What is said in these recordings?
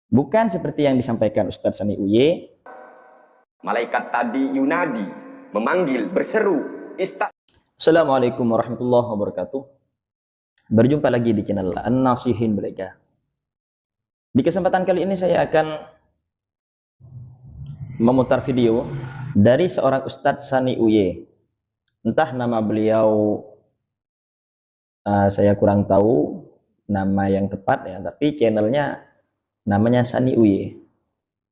Bukan seperti yang disampaikan Ustadz Sani Uye. Malaikat tadi yunadi, memanggil, berseru, Assalamualaikum warahmatullahi wabarakatuh. Berjumpa lagi di channel An-Nasihin Mereka. Di kesempatan kali ini saya akan memutar video dari seorang Ustadz Sani Uye. Entah nama beliau saya kurang tahu nama yang tepat ya, tapi channelnya namanya Sani Uye.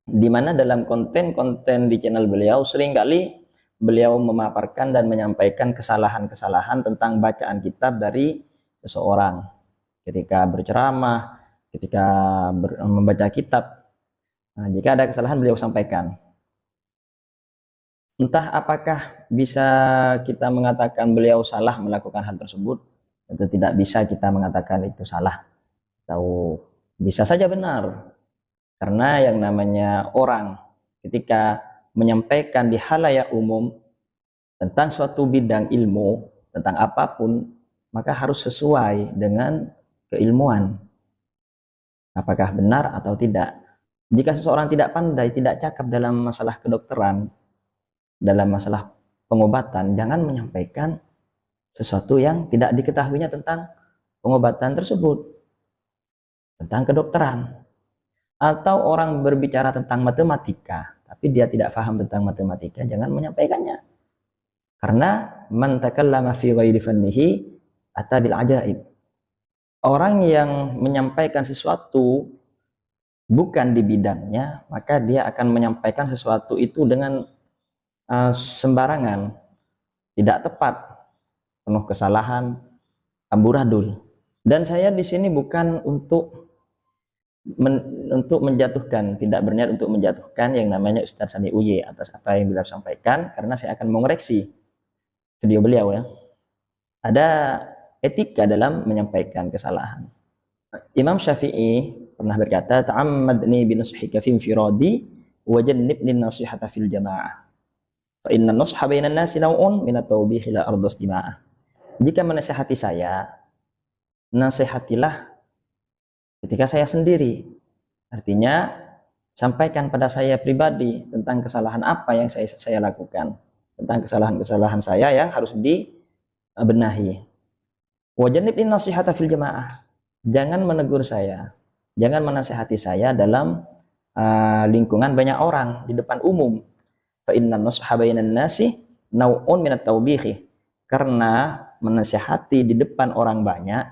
Di mana dalam konten-konten di channel beliau seringkali beliau memaparkan dan menyampaikan kesalahan-kesalahan tentang bacaan kitab dari seseorang ketika berceramah, ketika membaca kitab. Nah, jika ada kesalahan beliau sampaikan. Entah apakah bisa kita mengatakan beliau salah melakukan hal tersebut, atau tidak bisa kita mengatakan itu salah, atau bisa saja benar. Karena yang namanya orang ketika menyampaikan di halayak umum tentang suatu bidang ilmu, tentang apapun, maka harus sesuai dengan keilmuan. Apakah benar atau tidak. Jika seseorang tidak pandai, tidak cakap dalam masalah kedokteran, dalam masalah pengobatan, jangan menyampaikan sesuatu yang tidak diketahuinya tentang pengobatan tersebut, tentang kedokteran. Atau orang berbicara tentang matematika, tapi dia tidak paham tentang matematika, jangan menyampaikannya. Karena man takallama fi ghairi fannihi ata bil ajaib. Orang yang menyampaikan sesuatu bukan di bidangnya, maka dia akan menyampaikan sesuatu itu dengan sembarangan, tidak tepat, penuh kesalahan, amburadul. Dan saya di sini bukan untuk menjatuhkan, tidak berniat untuk menjatuhkan yang namanya Ustadz Sani Uye atas apa yang beliau sampaikan, karena saya akan mengoreksi video beliau ya. Ada etika dalam menyampaikan kesalahan. Imam Syafi'i pernah berkata, ta'ammadni binushika fi infiradi wa jannibni nasihata fil jamaah. Fa inna nusha bainan nasi naw'un min at-tawbihi la ardos dima'ah. Jika menasihati saya, nasihatilah ketika saya sendiri. Artinya sampaikan pada saya pribadi tentang kesalahan apa yang saya lakukan, tentang kesalahan-kesalahan saya yang harus dibenahi. Wajanibin nasihata fil jamaah. Jangan menegur saya, jangan menasihati saya dalam lingkungan banyak orang, di depan umum. Fa inna nusha bainan nasi nau'un minat taubihi. Karena menasihati di depan orang banyak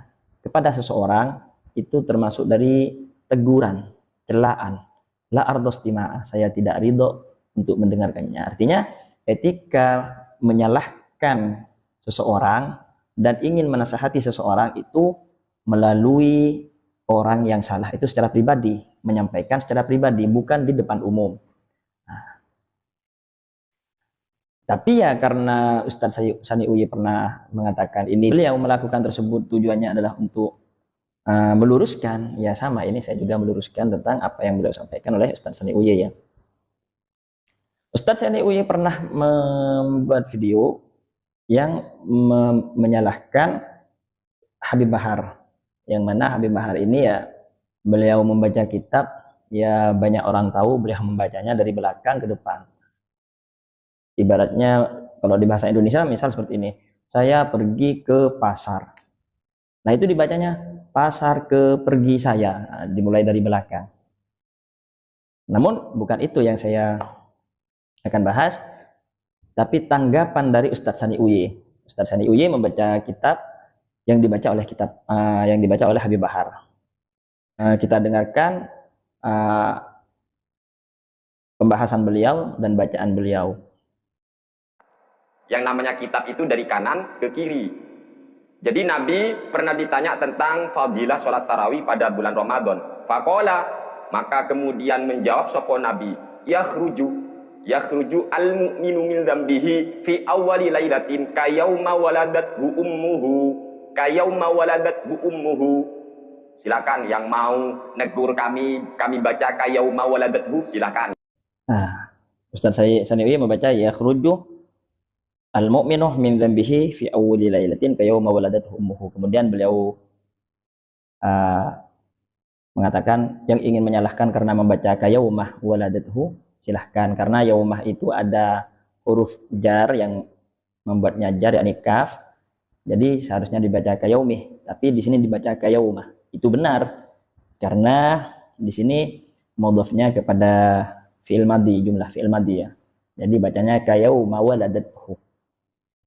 kepada seseorang itu termasuk dari teguran, celaan. La ardos dima'ah, saya tidak ridho untuk mendengarkannya. Artinya etika menyalahkan seseorang dan ingin menasihati seseorang itu melalui orang yang salah itu secara pribadi, menyampaikan secara pribadi, bukan di depan umum. Nah, tapi ya karena Ustadz Sani Uye pernah mengatakan ini, beliau melakukan tersebut tujuannya adalah untuk meluruskan, ya sama, ini saya juga meluruskan tentang apa yang beliau sampaikan oleh Ustadz Sani Uye ya. Ustadz Sani Uye pernah membuat video yang menyalahkan Habib Bahar, yang mana Habib Bahar ini ya beliau membaca kitab, ya banyak orang tahu beliau membacanya dari belakang ke depan. Ibaratnya kalau di bahasa Indonesia misal seperti ini, saya pergi ke pasar. Nah itu dibacanya pasar ke pergi saya, dimulai dari belakang. Namun bukan itu yang saya akan bahas, tapi tanggapan dari Ustadz Sani Uye. Ustadz Sani Uye membaca kitab yang dibaca oleh Habib Bahar. Kita dengarkan pembahasan beliau dan bacaan beliau. Yang namanya kitab itu dari kanan ke kiri. Jadi Nabi pernah ditanya tentang fadilah sholat tarawih pada bulan Ramadan. Faqala, maka kemudian menjawab sapa Nabi, yakhruju al-mu'minu min dzambihi fi awwali lailatin kayauma waladathu ummuhu. Silakan yang mau negur kami baca kayauma waladathu, silakan. Nah, Ustadz Sani Uye membaca yakhruju al-mu'minu min dzambihi fi awwali lailatin kayauma waladathu ummuhu. Kemudian beliau mengatakan yang ingin menyalahkan karena membaca yaumah waladathu, silahkan, karena yaumah itu ada huruf jar yang membuatnya jar, yakni kaf. Jadi seharusnya dibaca yaumih, tapi di sini dibaca yaumah. Itu benar karena di sini mudhafnya kepada fi'il madhi, jumlah fi'il madhi ya. Jadi bacanya yauma waladathu.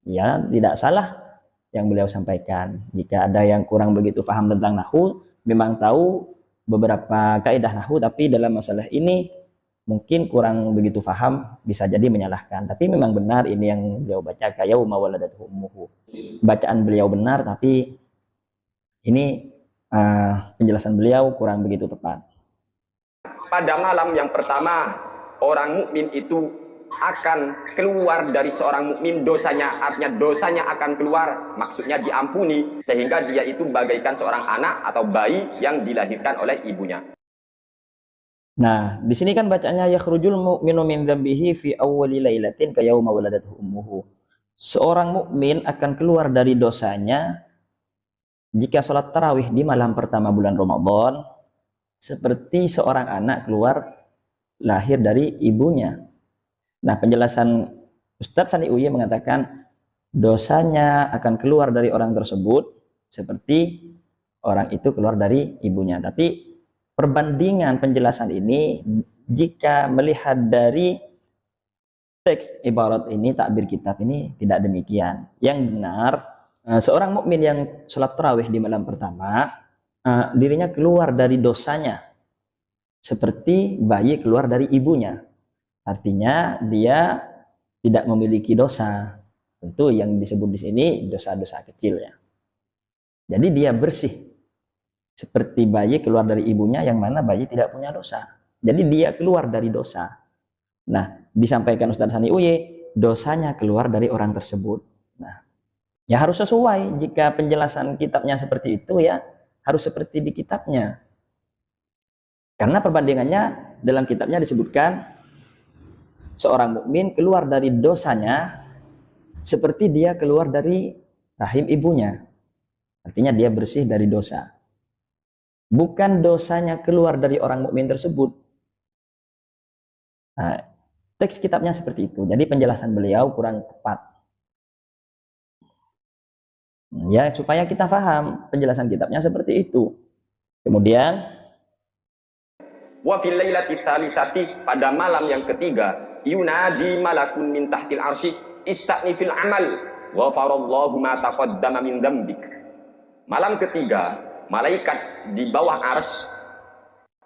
Ya, tidak salah yang beliau sampaikan. Jika ada yang kurang begitu paham tentang nahwu, memang tahu beberapa kaidah nahwu, tapi dalam masalah ini mungkin kurang begitu paham, bisa jadi menyalahkan. Tapi memang benar ini yang beliau baca yauma waladathu ummuhu. Bacaan beliau benar, tapi ini penjelasan beliau kurang begitu tepat. Pada malam yang pertama, orang mukmin itu akan keluar dari seorang mukmin dosanya, artinya dosanya akan keluar, maksudnya diampuni, sehingga dia itu bagaikan seorang anak atau bayi yang dilahirkan oleh ibunya. Nah, di sini kan bacanya yakhrujul mu'minu min dzambihi fi awwali lailatin ka yauma waladathu ummuhu. Seorang mukmin akan keluar dari dosanya jika sholat tarawih di malam pertama bulan Ramadan seperti seorang anak keluar lahir dari ibunya. Nah, penjelasan Ustadz Sani Uye mengatakan dosanya akan keluar dari orang tersebut seperti orang itu keluar dari ibunya. Tapi perbandingan penjelasan ini jika melihat dari teks ibarat ini, takbir kitab ini tidak demikian. Yang benar, seorang mukmin yang sholat tarawih di malam pertama, dirinya keluar dari dosanya seperti bayi keluar dari ibunya. Artinya dia tidak memiliki dosa. Tentu yang disebut di sini dosa-dosa kecil ya. Jadi dia bersih seperti bayi keluar dari ibunya, yang mana bayi tidak punya dosa. Jadi dia keluar dari dosa. Nah, disampaikan Ustadz Sani Uye, dosanya keluar dari orang tersebut. Nah, ya harus sesuai. Jika penjelasan kitabnya seperti itu, ya harus seperti di kitabnya. Karena perbandingannya dalam kitabnya disebutkan seorang mukmin keluar dari dosanya seperti dia keluar dari rahim ibunya. Artinya dia bersih dari dosa. Bukan dosanya keluar dari orang mukmin tersebut. Nah, teks kitabnya seperti itu. Jadi penjelasan beliau kurang tepat. Ya, supaya kita paham penjelasan kitabnya seperti itu. Kemudian Wa fil lailati tsalisati, pada malam yang ketiga, yunadi malakun min tahtil arsy ista'ni fil amal wa farallahu ma taqaddama min dzambik. Malam ketiga, malaikat di bawah ars,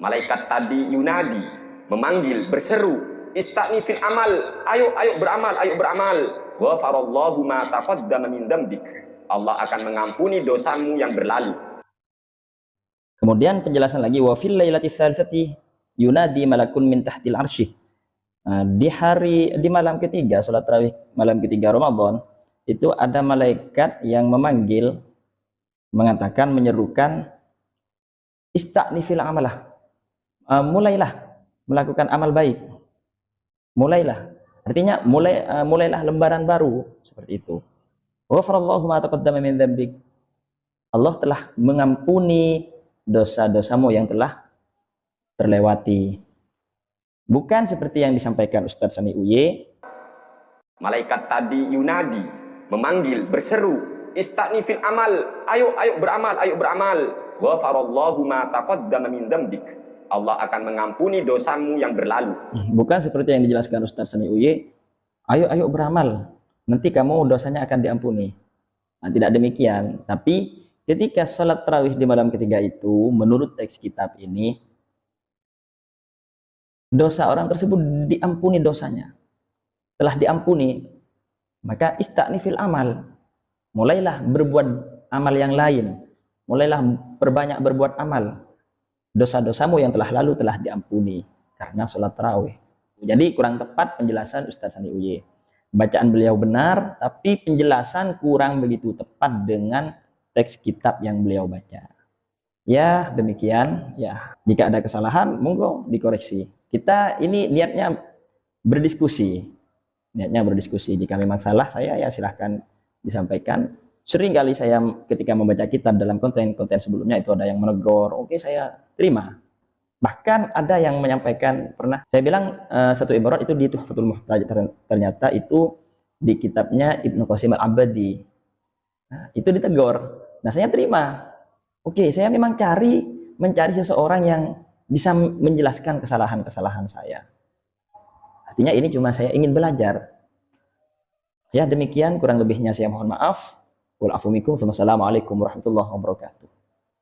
malaikat tadi yunadi, memanggil, berseru, ista'ni fil amal, ayo beramal, ayo beramal, wa farallahu ma taqaddama min dzambik. Allah akan mengampuni dosamu yang berlalu. kemudian penjelasan lagi, wa fil lailati tsalisati yunadi malakun min tahtil arsy. Di malam ketiga, salat tarawih malam ketiga Ramadan, itu ada malaikat yang memanggil, mengatakan, menyerukan, ista'ni fil amalah, mulailah melakukan amal baik, mulailah, artinya mulailah lembaran baru, seperti itu. Ghafarallahu ma taqaddama min dzambik, Allah telah mengampuni dosa-dosamu yang telah terlewati. Bukan seperti yang disampaikan Ustadz Sani Uye. Malaikat tadi yunadi, memanggil, berseru, ista'ni fil amal, ayo beramal, ayo beramal, ghafarallahu ma taqaddama min dzambik. Allah akan mengampuni dosamu yang berlalu. Bukan seperti yang dijelaskan Ustadz Sani Uye, ayo beramal, nanti kamu dosanya akan diampuni. Nah, tidak demikian. Tapi ketika sholat tarawih di malam ketiga itu, menurut teks kitab ini, dosa orang tersebut diampuni dosanya. Telah diampuni, maka ista'ni fil amal. Mulailah berbuat amal yang lain. Mulailah perbanyak berbuat amal. Dosa-dosamu yang telah lalu telah diampuni karena sholat tarawih. Jadi kurang tepat penjelasan Ustadz Sani Uye. Bacaan beliau benar, tapi penjelasan kurang begitu tepat dengan teks kitab yang beliau baca. Ya, demikian. Ya, jika ada kesalahan, monggo dikoreksi. Kita ini niatnya berdiskusi. Jika memang salah, saya ya silahkan disampaikan Sering kali saya ketika membaca kitab dalam konten-konten sebelumnya itu ada yang menegur, oke saya terima. Bahkan ada yang menyampaikan, pernah saya bilang satu ibarat itu di Tuhfatul Muhtaj, ternyata itu di kitabnya Ibnu Qasim Al-Abadi. Nah, itu ditegur. Nah saya terima. Oke, saya memang mencari seseorang yang bisa menjelaskan kesalahan-kesalahan saya. Artinya ini cuma saya ingin belajar. Ya demikian kurang lebihnya saya mohon maaf. Wal afu minkum. Wassalamualaikum warahmatullahi wabarakatuh.